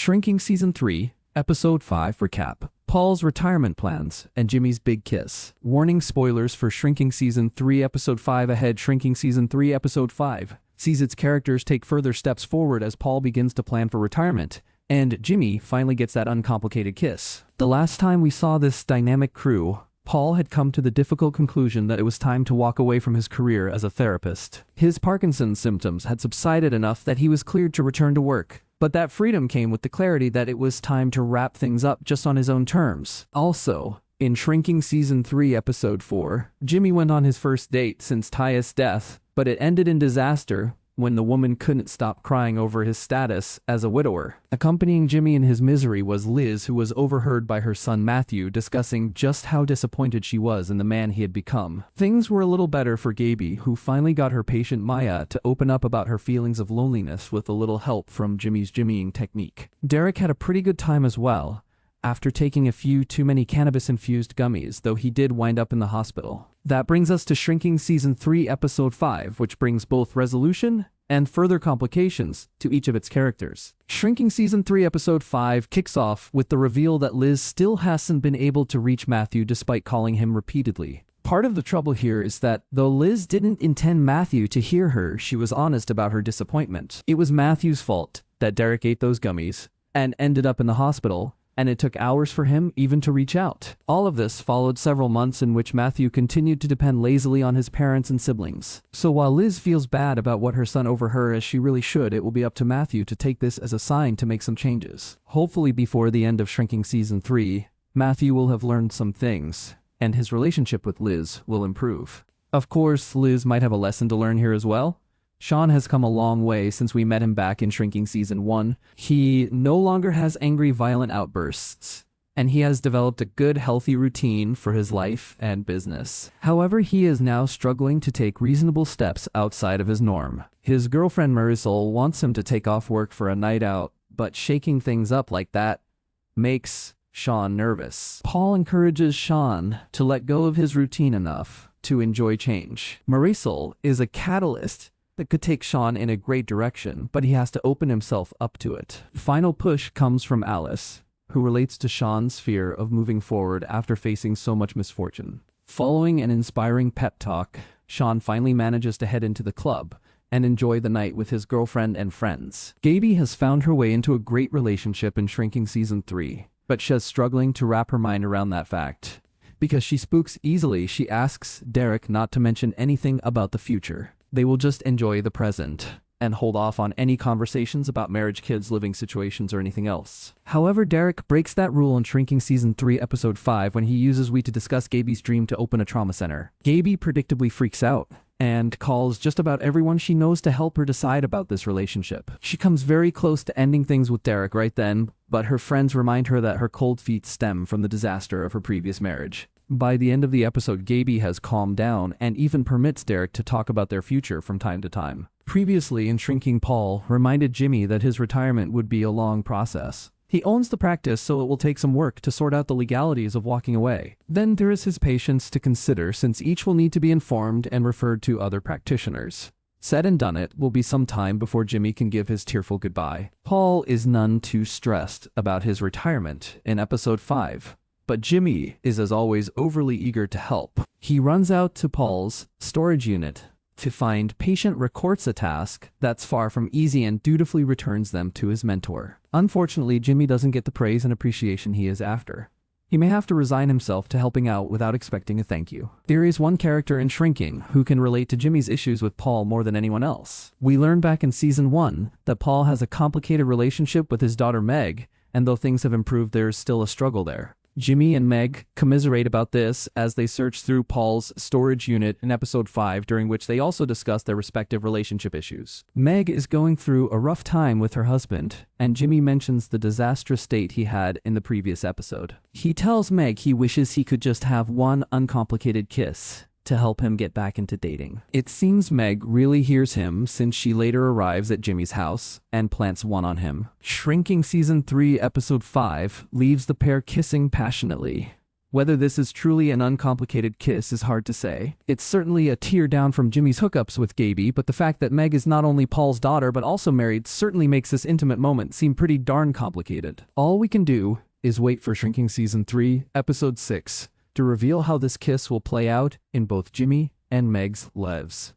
Shrinking Season 3, Episode 5 recap. Paul's retirement plans and Jimmy's big kiss. Warning: spoilers for Shrinking Season 3 Episode 5 ahead. Shrinking Season 3 Episode 5 sees its characters take further steps forward as Paul begins to plan for retirement, and Jimmy finally gets that uncomplicated kiss. The last time we saw this dynamic crew, Paul had come to the difficult conclusion that it was time to walk away from his career as a therapist. His Parkinson's symptoms had subsided enough that he was cleared to return to work. But that freedom came with the clarity that it was time to wrap things up just on his own terms. Also, in Shrinking Season 3 Episode 4, Jimmy went on his first date since Tyus' death, but it ended in disaster when the woman couldn't stop crying over his status as a widower. Accompanying Jimmy in his misery was Liz, who was overheard by her son Matthew discussing just how disappointed she was in the man he had become. Things were a little better for Gaby, who finally got her patient Maya to open up about her feelings of loneliness with a little help from Jimmy's jimmying technique. Derek had a pretty good time as well, after taking a few too many cannabis-infused gummies, though he did wind up in the hospital. That brings us to Shrinking Season 3 Episode 5, which brings both resolution and further complications to each of its characters. Shrinking Season 3 Episode 5 kicks off with the reveal that Liz still hasn't been able to reach Matthew despite calling him repeatedly. Part of the trouble here is that though Liz didn't intend Matthew to hear her, she was honest about her disappointment. It was Matthew's fault that Derek ate those gummies and ended up in the hospital, and it took hours for him even to reach out. All of this followed several months in which Matthew continued to depend lazily on his parents and siblings. So while Liz feels bad about what her son overheard, as she really should, it will be up to Matthew to take this as a sign to make some changes. Hopefully before the end of Shrinking Season 3, Matthew will have learned some things, and his relationship with Liz will improve. Of course, Liz might have a lesson to learn here as well. Sean has come a long way since we met him back in Shrinking Season 1. He no longer has angry, violent outbursts, and he has developed a good, healthy routine for his life and business. However, he is now struggling to take reasonable steps outside of his norm. His girlfriend Marisol wants him to take off work for a night out, but shaking things up like that makes Sean nervous. Paul encourages Sean to let go of his routine enough to enjoy change. Marisol is a catalyst that could take Sean in a great direction, but he has to open himself up to it. Final push comes from Alice, who relates to Sean's fear of moving forward after facing so much misfortune. Following an inspiring pep talk, Sean finally manages to head into the club and enjoy the night with his girlfriend and friends. Gaby has found her way into a great relationship in Shrinking Season 3, but she's struggling to wrap her mind around that fact. Because she spooks easily, she asks Derek not to mention anything about the future. They will just enjoy the present and hold off on any conversations about marriage, kids, living situations, or anything else. However, Derek breaks that rule in Shrinking Season 3 Episode 5 when he uses we to discuss Gaby's dream to open a trauma center. Gaby predictably freaks out and calls just about everyone she knows to help her decide about this relationship. She comes very close to ending things with Derek right then, but her friends remind her that her cold feet stem from the disaster of her previous marriage. By the end of the episode, Gaby has calmed down and even permits Derek to talk about their future from time to time. Previously in Shrinking, Paul reminded Jimmy that his retirement would be a long process. He owns the practice, so it will take some work to sort out the legalities of walking away. Then there is his patients to consider, since each will need to be informed and referred to other practitioners. Said and done, it will be some time before Jimmy can give his tearful goodbye. Paul is none too stressed about his retirement in Episode 5. But Jimmy is, as always, overly eager to help. He runs out to Paul's storage unit to find patient records a task that's far from easy and dutifully returns them to his mentor. Unfortunately, Jimmy doesn't get the praise and appreciation he is after. He may have to resign himself to helping out without expecting a thank you. There is one character in Shrinking who can relate to Jimmy's issues with Paul more than anyone else. We learned back in Season 1 that Paul has a complicated relationship with his daughter Meg, and though things have improved, there is still a struggle there. Jimmy and Meg commiserate about this as they search through Paul's storage unit in Episode 5, during which they also discuss their respective relationship issues. Meg is going through a rough time with her husband, and Jimmy mentions the disastrous state he had in the previous episode. He tells Meg he wishes he could just have one uncomplicated kiss to help him get back into dating. It seems Meg really hears him, since she later arrives at Jimmy's house and plants one on him. Shrinking Season 3 Episode 5 leaves the pair kissing passionately Whether this is truly an uncomplicated kiss is hard to say. It's certainly a tear down from Jimmy's hookups with Gaby, but the fact that Meg is not only Paul's daughter but also married certainly makes this intimate moment seem pretty darn complicated. All we can do is wait for Shrinking Season 3, Episode 6, to reveal how this kiss will play out in both Jimmy and Meg's lives.